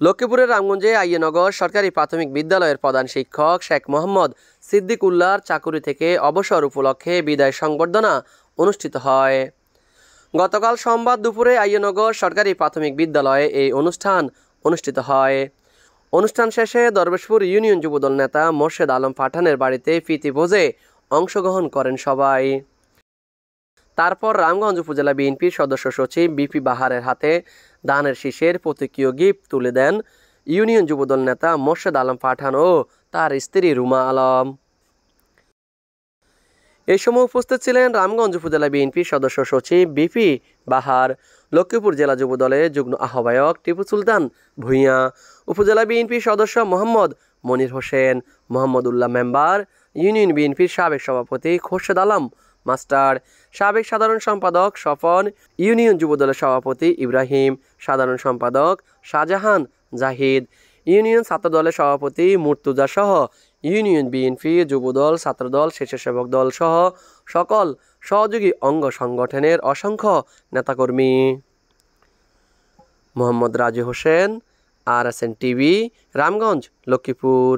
লক্ষ্মীপুরের রামগঞ্জে আইয়নগর সরকারি প্রাথমিক বিদ্যালয়ের প্রধান শিক্ষক শেখ মোহাম্মদ সিদ্দিক উল্লাহর চাকুরি থেকে অবসর উপলক্ষে বিদায় সংবর্ধনা অনুষ্ঠিত হয়। গতকাল সোমবার দুপুরে আইয়নগর সরকারি প্রাথমিক বিদ্যালয়ে এই অনুষ্ঠান অনুষ্ঠিত হয়। অনুষ্ঠান শেষে দরবেশপুর ইউনিয়ন যুবদল নেতা মোর্শেদ আলম পাঠানের বাড়িতে প্রীতিভোজে অংশগ্রহণ করেন সবাই। তারপর রামগঞ্জ উপজেলা বিএনপির সদস্য সচিব বিপি বাহারের হাতে ধানের শীষের প্রতীকীয় গিফট তুলে দেন ইউনিয়ন যুবদল নেতা মোর্শেদ আলম পাঠান ও তার স্ত্রী রুমা আলম। এই সময় উপস্থিত ছিলেন রামগঞ্জ উপজেলা বিএনপির সদস্য সচিব বিপি বাহার, লক্ষ্মীপুর জেলা যুবদলের যুগ্ম আহ্বায়ক টিপু সুলতান ভূঁইয়া, উপজেলা বিএনপির সদস্য মোহাম্মদ মনির হোসেন, মোহাম্মদ উল্লাহ মেম্বার, ইউনিয়ন বিএনপির সাবেক সভাপতি খোরশেদ আলম মাস্টার, সাবেক সাধারণ সম্পাদক স্বপন, ইউনিয়ন যুবদলের সভাপতি ইব্রাহিম, সাধারণ সম্পাদক শাহজাহান জাহিদ, ইউনিয়ন ছাত্রদলের সভাপতি মুর্তুজা সহ ইউনিয়ন বিএনপি, যুবদল, ছাত্রদল, স্বেচ্ছাসেবক দল সহ সকল সহযোগী অঙ্গ সংগঠনের অসংখ্য নেতাকর্মী। Mohammad Raju Hossain, RSN TV, Ramganj, Lakshmipur.